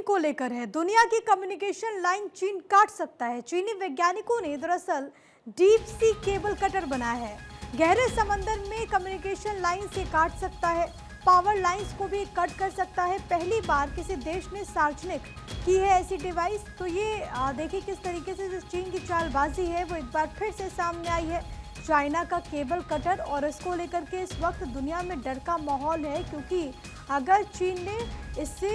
को लेकर है। दुनिया की कम्युनिकेशन लाइन चीन काट सकता है। चीनी वैज्ञानिकों ने दरअसल डीप सी केबल कटर बनाया है। गहरे समंदर में कम्युनिकेशन लाइन से काट सकता है, पावर लाइंस को भी कट कर सकता है। पहली बार किसी देश ने सार्वजनिक की है ऐसी डिवाइस। तो ये देखिए किस तरीके से जो चीन की चालबाजी है वो एक बार फिर से सामने आई है। चाइना का केबल कटर, और इसको लेकर के इस वक्त दुनिया में डर का माहौल है, क्योंकि अगर चीन ने इससे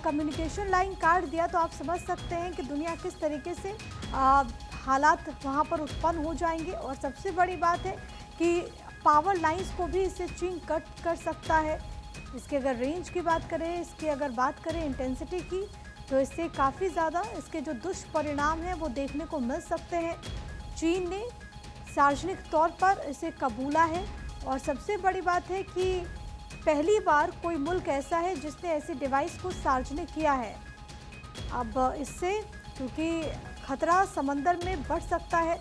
कम्युनिकेशन लाइन काट दिया तो आप समझ सकते हैं कि दुनिया किस तरीके से हालात वहाँ पर उत्पन्न हो जाएंगे। और सबसे बड़ी बात है कि पावर लाइंस को भी इससे चीन कट कर सकता है। इसके अगर रेंज की बात करें, इसकी अगर बात करें इंटेंसिटी की, तो इससे काफ़ी ज़्यादा इसके जो दुष्परिणाम हैं वो देखने को मिल सकते हैं। चीन ने सार्वजनिक तौर पर इसे कबूला है, और सबसे बड़ी बात है कि पहली बार कोई मुल्क ऐसा है जिसने ऐसी डिवाइस को सार्वजनिक किया है। अब इससे क्योंकि खतरा समंदर में बढ़ सकता है,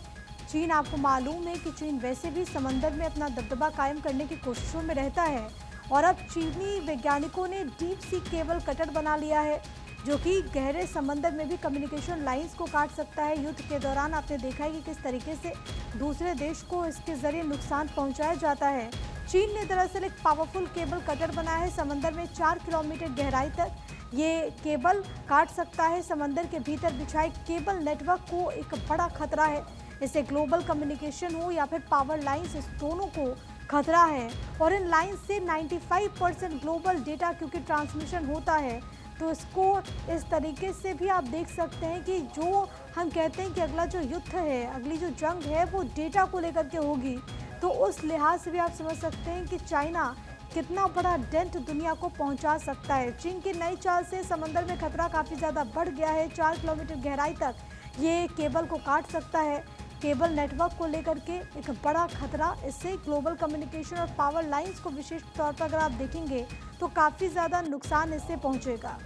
चीन, आपको मालूम है कि चीन वैसे भी समंदर में अपना दबदबा कायम करने की कोशिशों में रहता है, और अब चीनी वैज्ञानिकों ने डीप सी केबल कटर बना लिया है जो कि गहरे समंदर में भी कम्युनिकेशन लाइंस को काट सकता है। युद्ध के दौरान आपने देखा है कि किस तरीके से दूसरे देश को इसके जरिए नुकसान पहुंचाया जाता है। चीन ने दरअसल एक पावरफुल केबल कटर बनाया है। समंदर में 4 किलोमीटर गहराई तक ये केबल काट सकता है। समंदर के भीतर बिछाए केबल नेटवर्क को एक बड़ा खतरा है। इससे ग्लोबल कम्युनिकेशन हो या फिर पावर लाइंस, इस दोनों को खतरा है। और इन लाइन से 95% ग्लोबल डेटा क्योंकि ट्रांसमिशन होता है, तो इसको इस तरीके से भी आप देख सकते हैं कि जो हम कहते हैं कि अगला जो युद्ध है, अगली जो जंग है वो डेटा को लेकर के होगी। तो उस लिहाज से भी आप समझ सकते हैं कि चाइना कितना बड़ा डेंट दुनिया को पहुंचा सकता है। चीन की नई चाल से समंदर में खतरा काफ़ी ज़्यादा बढ़ गया है। 4 किलोमीटर गहराई तक ये केबल को काट सकता है। केबल नेटवर्क को लेकर के एक बड़ा खतरा, इससे ग्लोबल कम्युनिकेशन और पावर लाइंस को विशेष तौर पर अगर आप देखेंगे तो काफ़ी ज़्यादा नुकसान इससे पहुंचेगा।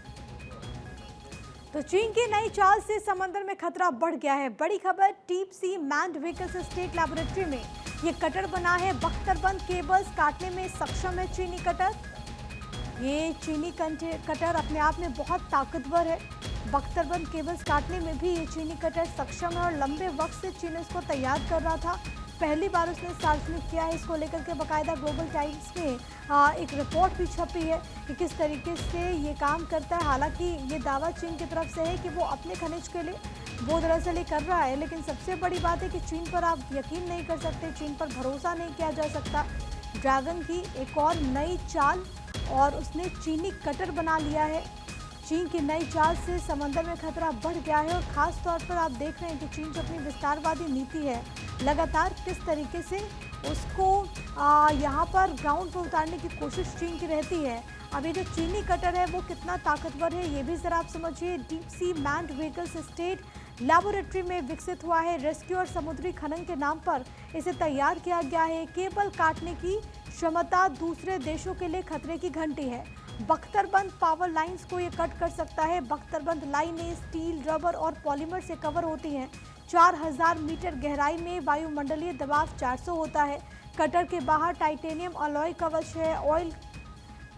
तो चीन की नई चाल से समंदर में खतरा बढ़ गया है। बड़ी खबर, deep sea manned vehicles state laboratory में ये कटर बना है। बख्तरबंद केबल्स काटने में सक्षम है चीनी कटर। ये चीनी कटर अपने आप में बहुत ताकतवर है। बख्तरबंद केबल्स काटने में भी ये चीनी कटर सक्षम है, और लंबे वक्त से चीन इसको तैयार कर रहा था। पहली बार उसने सार्वजनिक किया है। इसको लेकर के बाकायदा ग्लोबल टाइम्स में एक रिपोर्ट भी छपी है कि किस तरीके से ये काम करता है। हालांकि ये दावा चीन की तरफ से है कि वो अपने खनिज के लिए वो दरअसल ये कर रहा है, लेकिन सबसे बड़ी बात है कि चीन पर आप यकीन नहीं कर सकते, चीन पर भरोसा नहीं किया जा सकता। ड्रैगन की एक और नई चाल, और उसने चीनी कटर बना लिया है। चीन की नई चाल से समंदर में खतरा बढ़ गया है, और ख़ास तौर पर आप देख रहे हैं कि चीन जो अपनी विस्तारवादी नीति है, लगातार किस तरीके से उसको यहाँ पर ग्राउंड पर उतारने की कोशिश चीन की रहती है। अब ये जो चीनी कटर है वो कितना ताकतवर है ये भी ज़रा आप समझिए। Deep sea manned vehicles state laboratory में विकसित हुआ है। रेस्क्यू और समुद्री खनन के नाम पर इसे तैयार किया गया है। केबल काटने की क्षमता दूसरे देशों के लिए खतरे की घंटी है। बख्तरबंद पावर लाइंस को ये कट कर सकता है। बख्तरबंद लाइनें स्टील, रबर और पॉलीमर से कवर होती हैं। 4000 मीटर गहराई में वायुमंडलीय दबाव 400 होता है। कटर के बाहर टाइटेनियम अलॉय कवच है। ऑयल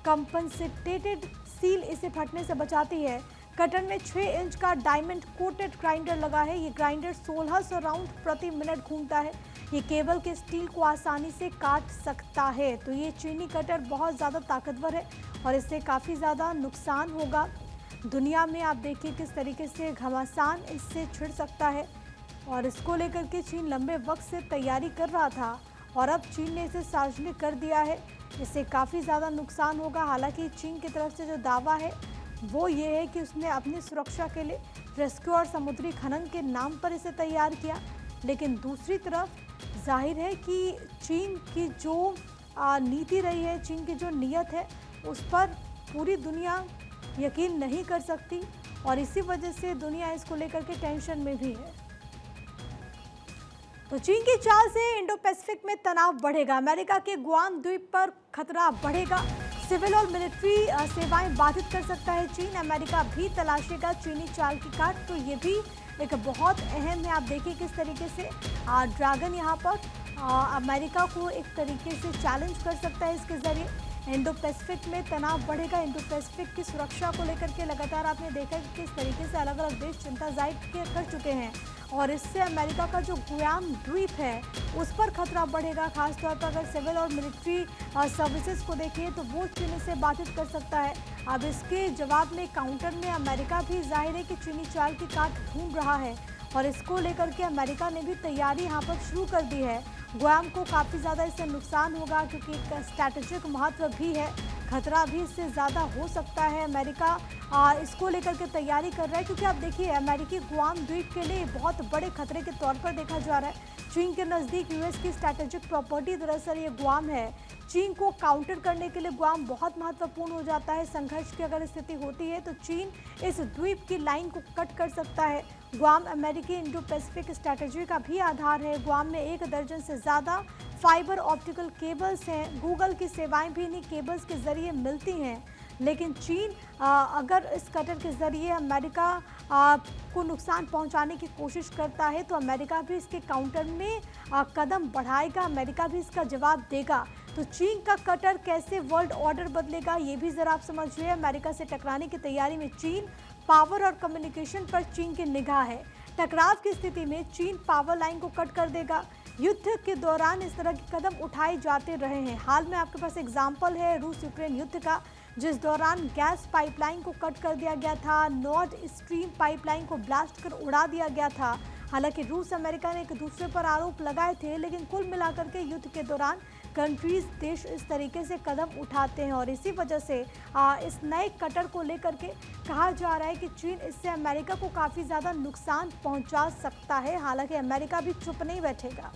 कंपनसेटेड सील इसे फटने से बचाती है। कटर में 6 इंच का डायमंड कोटेड ग्राइंडर लगा है। ये ग्राइंडर 1600 राउंड प्रति मिनट घूमता है। ये केबल के स्टील को आसानी से काट सकता है। तो ये चीनी कटर बहुत ज़्यादा ताकतवर है, और इससे काफ़ी ज़्यादा नुकसान होगा दुनिया में। आप देखिए किस तरीके से घमासान इससे छिड़ सकता है, और इसको लेकर के चीन लंबे वक्त से तैयारी कर रहा था, और अब चीन ने इसे सार्वजनिक कर दिया है। इससे काफ़ी ज़्यादा नुकसान होगा। हालांकि चीन की तरफ से जो दावा है वो ये है कि उसने अपनी सुरक्षा के लिए रेस्क्यू और समुद्री खनन के नाम पर इसे तैयार किया, लेकिन दूसरी तरफ जाहिर है कि चीन की जो नीति रही है, चीन की जो नीयत है, उस पर पूरी दुनिया यकीन नहीं कर सकती, और इसी वजह से दुनिया इसको लेकर के टेंशन में भी है। तो चीन की चाल से इंडो पैसिफिक में तनाव बढ़ेगा। अमेरिका के गुआम द्वीप पर खतरा बढ़ेगा। सिविल और मिलिट्री सेवाएं बाधित कर सकता है चीन। अमेरिका भी तलाशेगा चीनी चाल की काट। तो ये भी एक बहुत अहम है। आप देखिए किस तरीके से ड्रैगन यहाँ पर अमेरिका को एक तरीके से चैलेंज कर सकता है इसके ज़रिए। इंडो पैसिफिक में तनाव बढ़ेगा। इंडो पैसिफिक की सुरक्षा को लेकर के लगातार आपने देखा कि किस तरीके से अलग अलग देश चिंता जाहिर कर चुके हैं और इससे अमेरिका का जो गुयाम द्वीप है उस पर खतरा बढ़ेगा। खासतौर पर अगर सिविल और मिलिट्री सर्विसेज को देखें तो वो चीन से बाधित कर सकता है। अब इसके जवाब में काउंटर में अमेरिका भी जाहिर है कि चीनी चाल की काट ढूंढ रहा है और इसको लेकर के अमेरिका ने भी तैयारी यहाँ पर शुरू कर दी है। गुयाम को काफ़ी ज़्यादा इससे नुकसान होगा क्योंकि एक स्ट्रैटेजिक महत्व भी है, खतरा भी इससे ज़्यादा हो सकता है। अमेरिका इसको लेकर के तैयारी कर रहा है क्योंकि आप देखिए अमेरिकी गुआम द्वीप के लिए बहुत बड़े खतरे के तौर पर देखा जा रहा है। चीन के नज़दीक यूएस की स्ट्रैटेजिक प्रॉपर्टी दरअसल ये गुआम है। चीन को काउंटर करने के लिए गुआम बहुत महत्वपूर्ण हो जाता है। संघर्ष की अगर स्थिति होती है तो चीन इस द्वीप की लाइन को कट कर सकता है। गुआम अमेरिकी इंडो पैसिफिक स्ट्रैटेजी का भी आधार है। गुआम में 1 दर्जन से ज़्यादा फाइबर ऑप्टिकल केबल्स हैं। गूगल की सेवाएं भी इन्हीं केबल्स के जरिए मिलती हैं। लेकिन चीन अगर इस कटर के ज़रिए अमेरिका को नुकसान पहुंचाने की कोशिश करता है तो अमेरिका भी इसके काउंटर में कदम बढ़ाएगा, अमेरिका भी इसका जवाब देगा। तो चीन का कटर कैसे वर्ल्ड ऑर्डर बदलेगा ये भी ज़रा आप समझिए। अमेरिका से टकराने की तैयारी में चीन, पावर और कम्युनिकेशन पर चीन की निगाह है। टकराव की स्थिति में चीन पावर लाइन को कट कर देगा। युद्ध के दौरान इस तरह के कदम उठाए जाते रहे हैं। हाल में आपके पास एग्जाम्पल है रूस यूक्रेन युद्ध का, जिस दौरान गैस पाइपलाइन को कट कर दिया गया था, नॉर्थ स्ट्रीम पाइपलाइन को ब्लास्ट कर उड़ा दिया गया था। हालांकि रूस अमेरिका ने एक दूसरे पर आरोप लगाए थे, लेकिन कुल मिलाकर के युद्ध के दौरान कंट्रीज देश इस तरीके से कदम उठाते हैं और इसी वजह से इस नए कटर को लेकर के कहा जा रहा है कि चीन इससे अमेरिका को काफ़ी ज़्यादा नुकसान पहुंचा सकता है। हालांकि अमेरिका भी चुप नहीं बैठेगा।